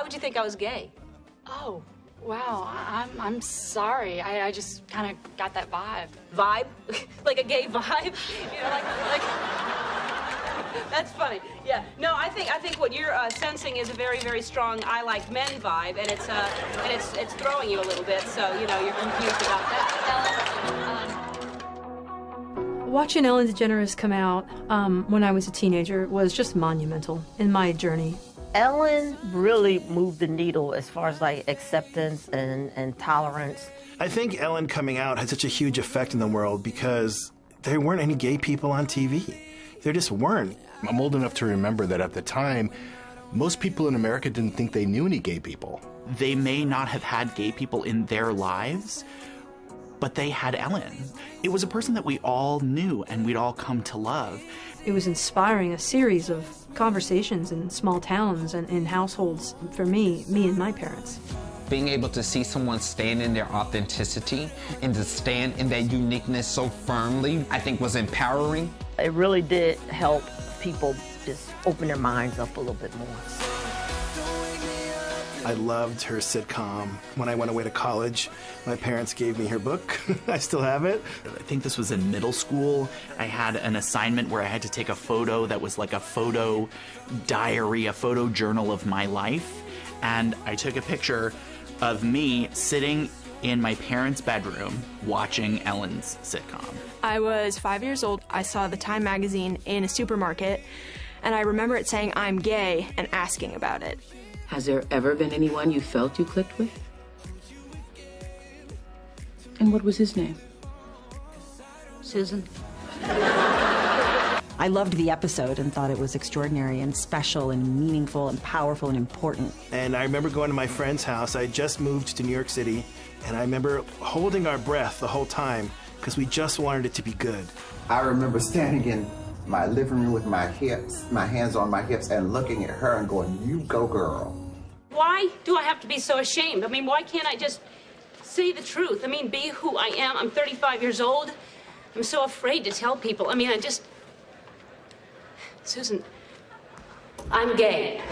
would you think I was gay? Oh, wow. I'm sorry. I just kind of got that vibe. Vibe? Like a gay vibe? You know, like that's funny. Yeah. No, I think what you're sensing is a very, very strong "I like men" vibe, and it's throwing you a little bit. So you know you're confused about that. Watching Ellen DeGeneres come out when I was a teenager was just monumental in my journey. Ellen really moved the needle as far as like acceptance and tolerance. I think Ellen coming out had such a huge effect in the world because there weren't any gay people on TV. There just weren't. I'm old enough to remember that at the time, most people in America didn't think they knew any gay people. They may not have had gay people in their lives, but they had Ellen. It was a person that we all knew and we'd all come to love. It was inspiring, a series of conversations in small towns and in households for me and my parents. Being able to see someone stand in their authenticity and to stand in that uniqueness so firmly, I think was empowering. It really did help people just open their minds up a little bit more. I loved her sitcom. When I went away to college, my parents gave me her book. I still have it. I think this was in middle school. I had an assignment where I had to take a photo that was like a photo diary, a photo journal of my life. And I took a picture of me sitting in my parents' bedroom watching Ellen's sitcom. I was 5 years old. I saw the Time magazine in a supermarket, and I remember it saying I'm gay and asking about it. Has there ever been anyone you felt you clicked with? And what was his name? Susan. I loved the episode and thought it was extraordinary and special and meaningful and powerful and important. And I remember going to my friend's house. I just moved to New York City, and I remember holding our breath the whole time because we just wanted it to be good. I remember standing in my living room with my hands on my hips and looking at her and going, "You go, girl." Why do I have to be so ashamed? I mean, why can't I just say the truth? I mean, be who I am. I'm 35 years old. I'm so afraid to tell people. I mean, Susan, I'm gay.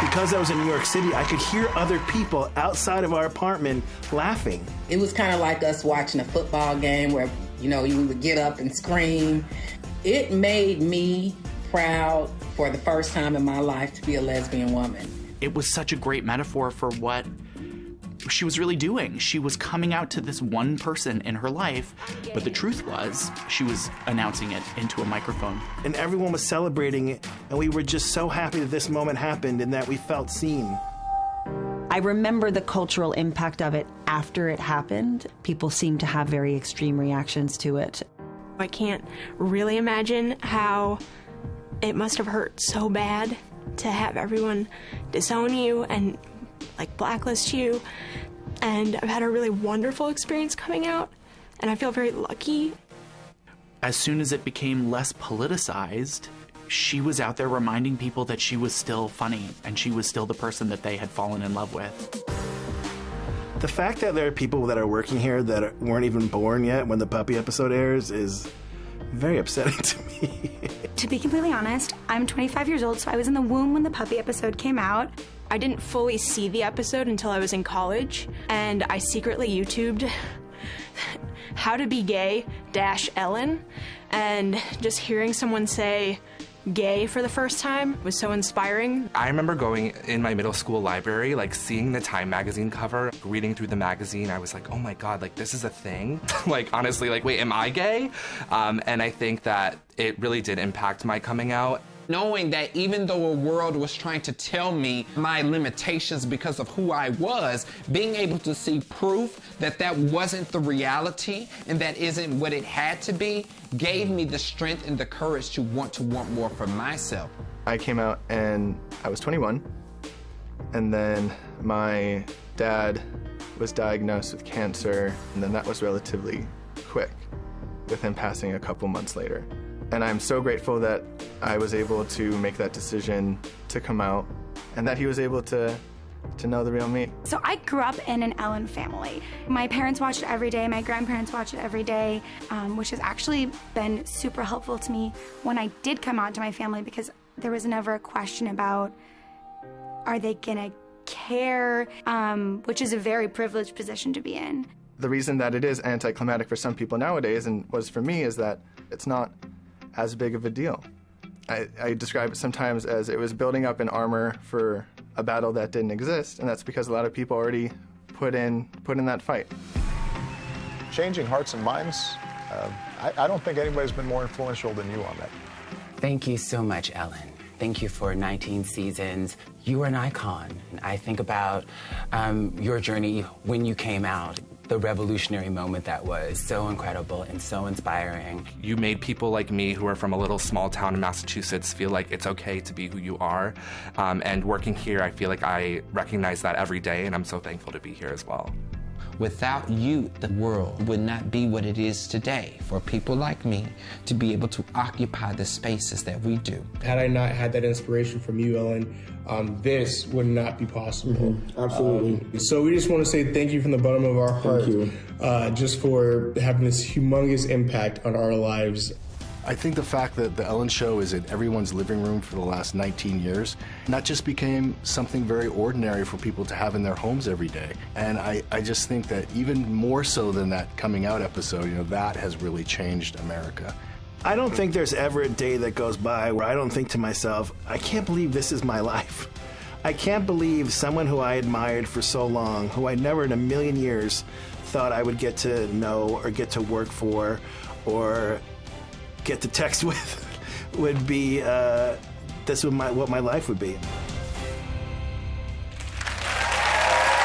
Because I was in New York City, I could hear other people outside of our apartment laughing. It was kind of like us watching a football game where, you know, you would get up and scream. It made me proud for the first time in my life to be a lesbian woman. It was such a great metaphor for what she was really doing. She was coming out to this one person in her life, but the truth was she was announcing it into a microphone. And everyone was celebrating it, and we were just so happy that this moment happened and that we felt seen. I remember the cultural impact of it after it happened. People seemed to have very extreme reactions to it. I can't really imagine how it must have hurt so bad to have everyone disown you and like blacklist you. And I've had a really wonderful experience coming out, and I feel very lucky. As soon as it became less politicized, she was out there reminding people that she was still funny and she was still the person that they had fallen in love with. The fact that there are people that are working here that weren't even born yet when the puppy episode airs is very upsetting to me. To be completely honest, I'm 25 years old, so I was in the womb when the puppy episode came out. I didn't fully see the episode until I was in college, and I secretly YouTubed how to be gay -Ellen, and just hearing someone say gay for the first time was so inspiring. I remember going in my middle school library, like seeing the Time magazine cover, reading through the magazine. I was like, oh my God, like this is a thing. Like honestly, like wait, am I gay? And I think that it really did impact my coming out. Knowing that even though a world was trying to tell me my limitations because of who I was, being able to see proof that that wasn't the reality and that isn't what it had to be, gave me the strength and the courage to want more for myself. I came out and I was 21, and then my dad was diagnosed with cancer, and then that was relatively quick, with him passing a couple months later. And I'm so grateful that I was able to make that decision to come out, and that he was able to know the real me. So I grew up in an Ellen family. My parents watched it every day, my grandparents watched it every day, which has actually been super helpful to me when I did come out to my family, because There was never a question about, are they gonna care, which is a very privileged position to be in. The reason that it is anticlimactic for some people nowadays, and was for me, is that it's not as big of a deal. I describe it sometimes as it was building up an armor for a battle that didn't exist, and that's because a lot of people already put in that fight. Changing hearts and minds, I don't think anybody's been more influential than you on that. Thank you so much, Ellen. Thank you for 19 seasons. You are an icon. I think about your journey when you came out, the revolutionary moment that was so incredible and so inspiring. You made people like me who are from a little small town in Massachusetts feel like it's okay to be who you are. And working here, I feel like I recognize that every day, and I'm so thankful to be here as well. Without you, the world would not be what it is today for people like me to be able to occupy the spaces that we do. Had I not had that inspiration from you, Ellen, this would not be possible. Absolutely. So we just want to say thank you from the bottom of our heart. Thank you. Just for having this humongous impact on our lives. I think the fact that The Ellen Show is in everyone's living room for the last 19 years, that just became something very ordinary for people to have in their homes every day. And I just think that even more so than that coming out episode, you know, that has really changed America. I don't think there's ever a day that goes by where I don't think to myself, I can't believe this is my life. I can't believe someone who I admired for so long, who I never in a million years thought I would get to know or get to work for or get to text with would be, what my life would be.